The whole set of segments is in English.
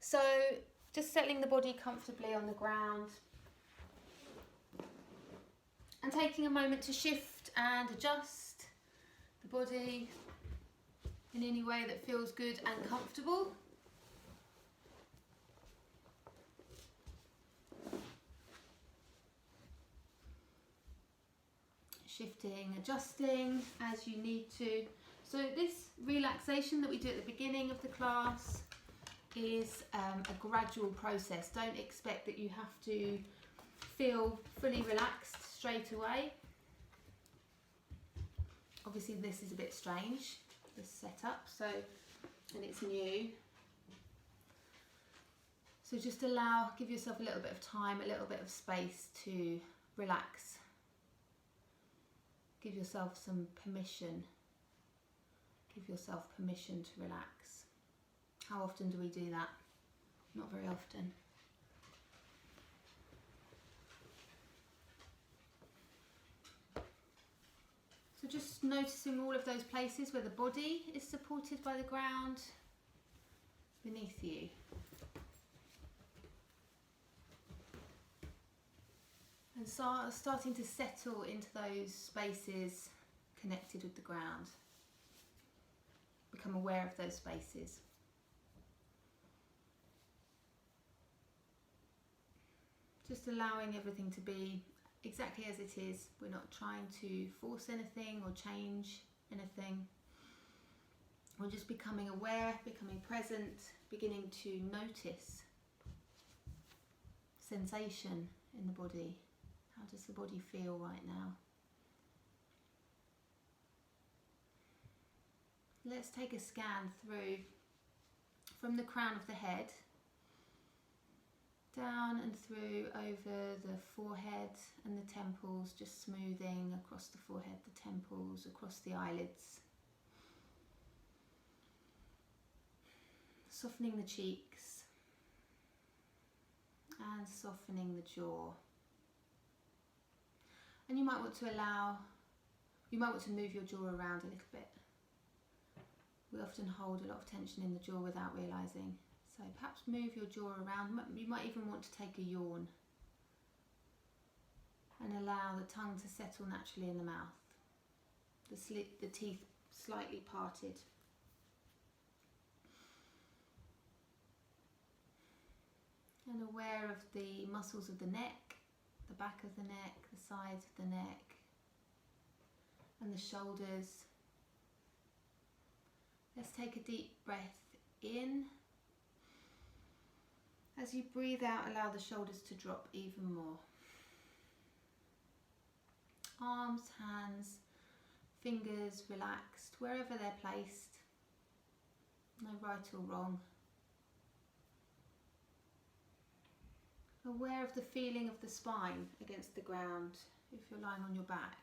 So just settling the body comfortably on the ground and taking a moment to shift and adjust the body in any way that feels good and comfortable. Shifting, adjusting as you need to. So this relaxation that we do at the beginning of the class is a gradual process. Don't expect that you have to feel fully relaxed straight away. Obviously this is a bit strange, this setup, and it's new. So just give yourself a little bit of time, a little bit of space to relax. Give yourself some permission. Give yourself permission to relax. How often do we do that? Not very often. So just noticing all of those places where the body is supported by the ground beneath you. And starting to settle into those spaces connected with the ground. Become aware of those spaces. Just allowing everything to be exactly as it is. We're not trying to force anything or change anything. We're just becoming aware, becoming present, beginning to notice sensation in the body. How does the body feel right now? Let's take a scan through from the crown of the head, down and through over the forehead and the temples, just smoothing across the forehead, the temples, across the eyelids. Softening the cheeks and softening the jaw. And you might want to move your jaw around a little bit. We often hold a lot of tension in the jaw without realising. So perhaps move your jaw around. You might even want to take a yawn. And allow the tongue to settle naturally in the mouth. The teeth slightly parted. And aware of the muscles of the neck, the back of the neck, the sides of the neck, and the shoulders. Let's take a deep breath in. As you breathe out, allow the shoulders to drop even more. Arms, hands, fingers relaxed, wherever they're placed. No right or wrong. Aware of the feeling of the spine against the ground if you're lying on your back.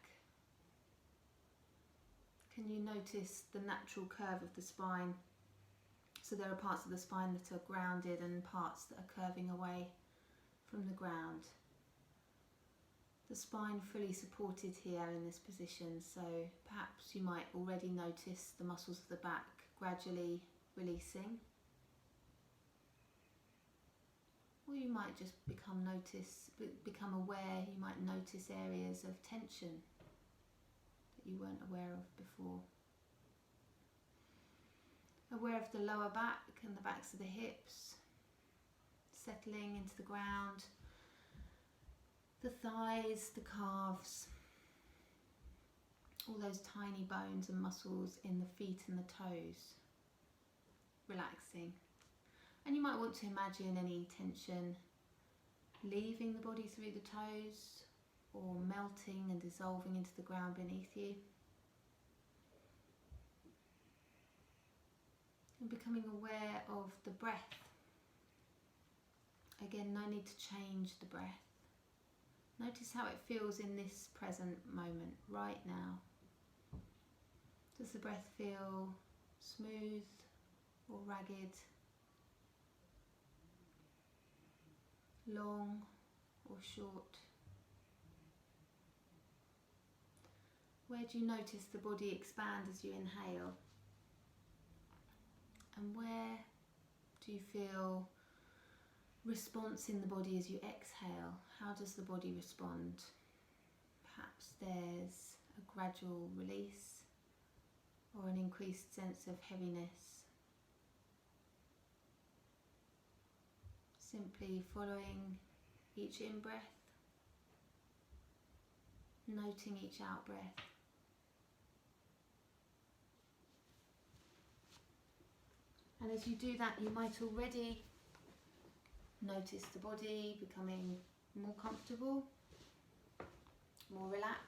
Can you notice the natural curve of the spine? So there are parts of the spine that are grounded and parts that are curving away from the ground. The spine fully supported here in this position, so perhaps you might already notice the muscles of the back gradually releasing. Or you might just become aware, you might notice areas of tension that you weren't aware of before. Aware of the lower back and the backs of the hips, settling into the ground, the thighs, the calves, all those tiny bones and muscles in the feet and the toes, relaxing. And you might want to imagine any tension leaving the body through the toes or melting and dissolving into the ground beneath you. And becoming aware of the breath. Again, no need to change the breath. Notice how it feels in this present moment, right now. Does the breath feel smooth or ragged? Long or short? Where do you notice the body expand as you inhale? And where do you feel response in the body as you exhale. How does the body respond? Perhaps there's a gradual release or an increased sense of heaviness. Simply following each in-breath, noting each out-breath. And as you do that, you might already notice the body becoming more comfortable, more relaxed.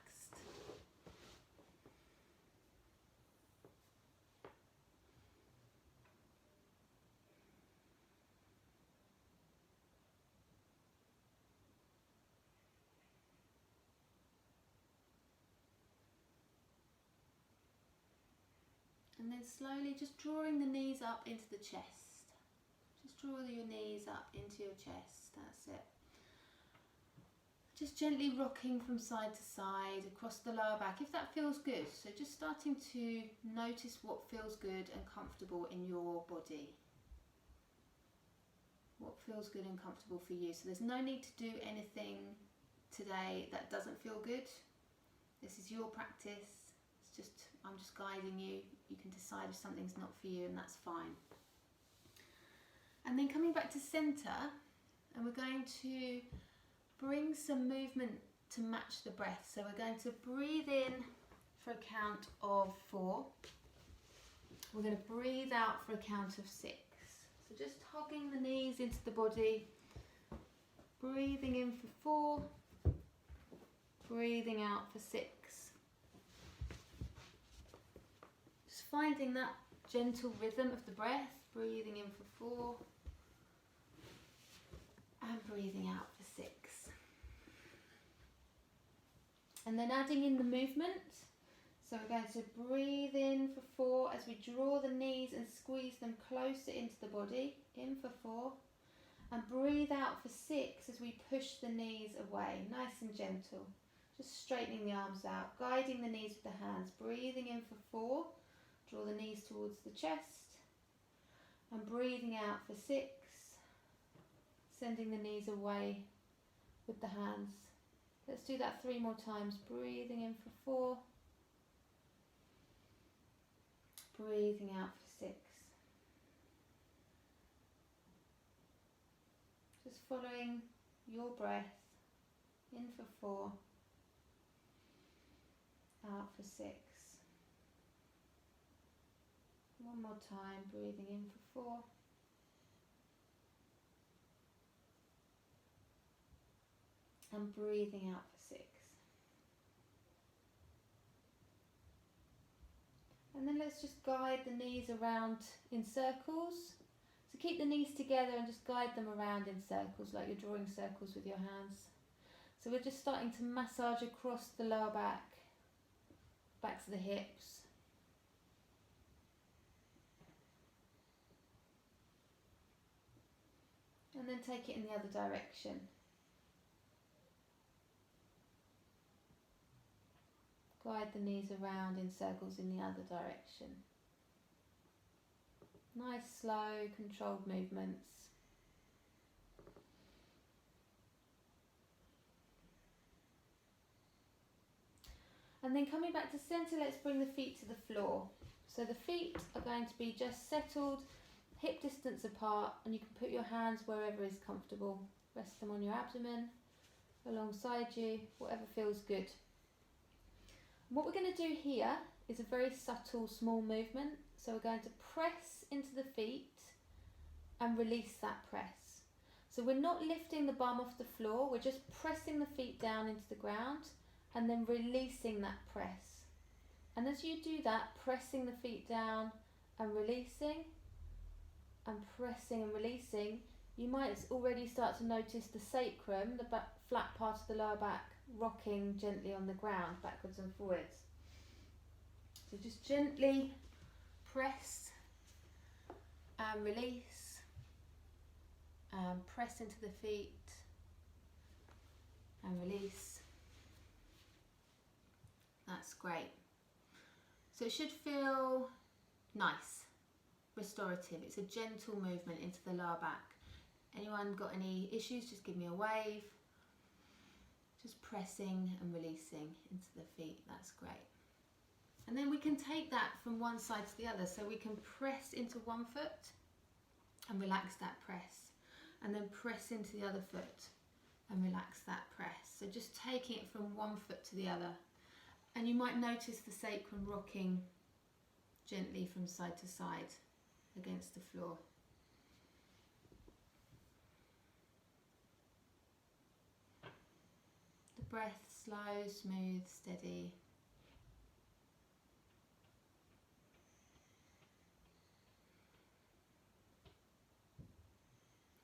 And then slowly just drawing the knees up into the chest. Just draw your knees up into your chest, that's it. Just gently rocking from side to side across the lower back, if that feels good. So just starting to notice what feels good and comfortable in your body. What feels good and comfortable for you. So there's no need to do anything today that doesn't feel good. This is your practice. I'm just guiding you. You can decide if something's not for you, and that's fine. And then coming back to centre, and we're going to bring some movement to match the breath. So we're going to breathe in for a count of 4. We're going to breathe out for a count of 6. So just hugging the knees into the body, breathing in for 4, breathing out for 6. Just finding that gentle rhythm of the breath, breathing in for 4 and breathing out for 6. And then adding in the movement. So we're going to breathe in for 4 as we draw the knees and squeeze them closer into the body, in for 4, and breathe out for 6 as we push the knees away, nice and gentle. Just straightening the arms out, guiding the knees with the hands, breathing in for 4, draw the knees towards the chest, and breathing out for 6, sending the knees away with the hands. Let's do that 3 more times, breathing in for 4, breathing out for 6. Just following your breath, in for 4, out for 6. One more time, breathing in for 4, and breathing out for 6. And then let's just guide the knees around in circles. So keep the knees together and just guide them around in circles, like you're drawing circles with your hands. So we're just starting to massage across the lower back, backs of the hips. And then take it in the other direction. Guide the knees around in circles in the other direction. Nice, slow, controlled movements. And then coming back to centre, let's bring the feet to the floor. So the feet are going to be just settled, hip distance apart, and you can put your hands wherever is comfortable. Rest them on your abdomen, alongside you, whatever feels good. What we're going to do here is a very subtle, small movement. So we're going to press into the feet and release that press. So we're not lifting the bum off the floor, we're just pressing the feet down into the ground and then releasing that press. And as you do that, pressing the feet down and releasing, and pressing and releasing, you might already start to notice the sacrum, the flat part of the lower back, rocking gently on the ground, backwards and forwards. So just gently press and release, and press into the feet and release. That's great. So it should feel nice, restorative. It's a gentle movement into the lower back. Anyone got any issues, just give me a wave. Just pressing and releasing into the feet, that's great. And then we can take that from one side to the other. So we can press into one foot and relax that press. And then press into the other foot and relax that press. So just taking it from one foot to the other. And you might notice the sacrum rocking gently from side to side against the floor. The breath slow, smooth, steady.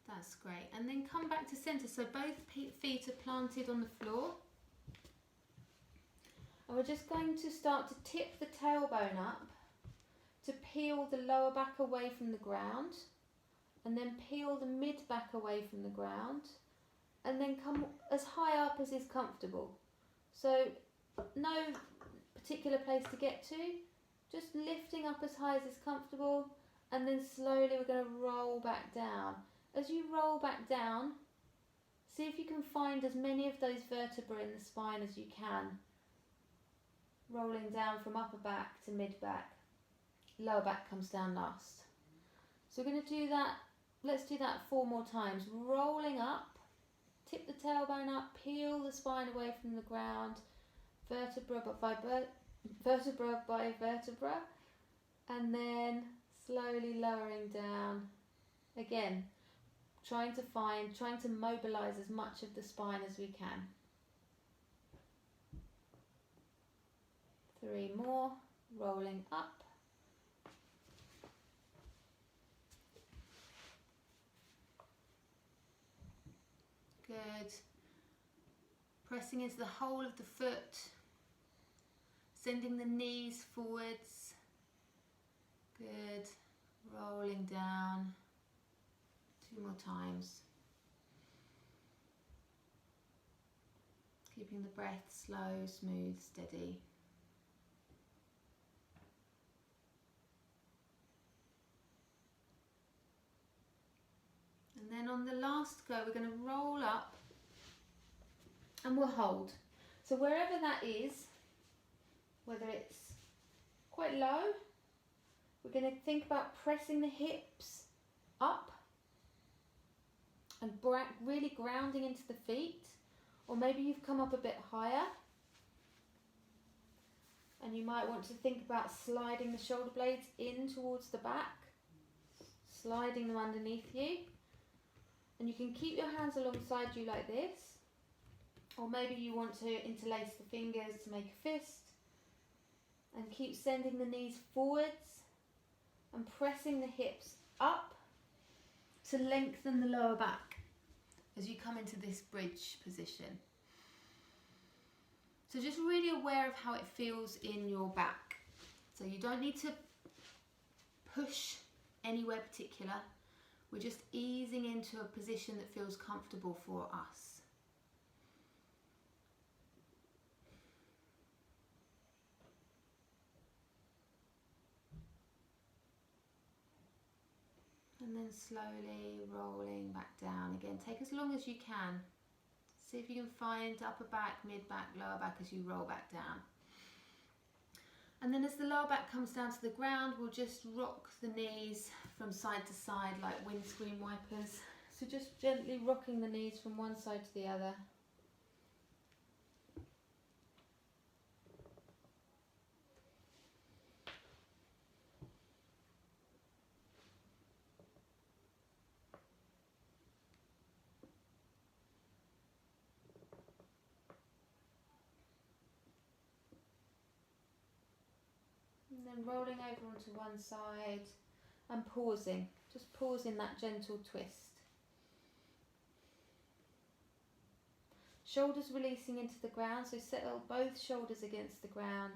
That's great. And then come back to center. So both feet are planted on the floor. And we're just going to start to tip the tailbone up to peel the lower back away from the ground, and then peel the mid back away from the ground, and then come as high up as is comfortable. So no particular place to get to, just lifting up as high as is comfortable, and then slowly we're going to roll back down. As you roll back down, see if you can find as many of those vertebrae in the spine as you can, rolling down from upper back to mid back. Lower back comes down last. So we're going to do that, let's do that 4 more times. Rolling up, tip the tailbone up, peel the spine away from the ground, vertebra by vertebra, and then slowly lowering down. Again, trying to mobilize as much of the spine as we can. 3 more, rolling up. Good. Pressing into the whole of the foot, sending the knees forwards. Good. Rolling down. 2 more times. Keeping the breath slow, smooth, steady. And then on the last go, we're going to roll up and we'll hold. So wherever that is, whether it's quite low, we're going to think about pressing the hips up and really grounding into the feet. Or maybe you've come up a bit higher and you might want to think about sliding the shoulder blades in towards the back, sliding them underneath you. And you can keep your hands alongside you like this, or maybe you want to interlace the fingers to make a fist, and keep sending the knees forwards and pressing the hips up to lengthen the lower back as you come into this bridge position. So just really aware of how it feels in your back. So you don't need to push anywhere particular. We're just easing into a position that feels comfortable for us. And then slowly rolling back down. Again, take as long as you can. See if you can find upper back, mid back, lower back as you roll back down. And then as the lower back comes down to the ground, we'll just rock the knees from side to side like windscreen wipers. So just gently rocking the knees from one side to the other. And then rolling over onto one side and pausing, just pausing that gentle twist. Shoulders releasing into the ground, so settle both shoulders against the ground,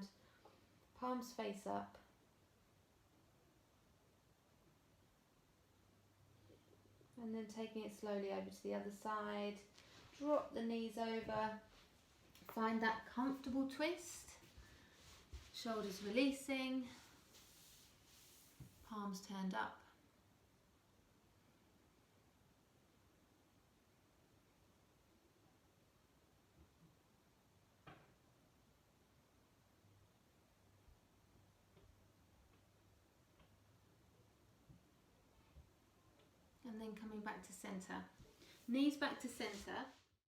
palms face up. And then taking it slowly over to the other side, drop the knees over, find that comfortable twist. Shoulders releasing, palms turned up. And then coming back to centre. Knees back to centre.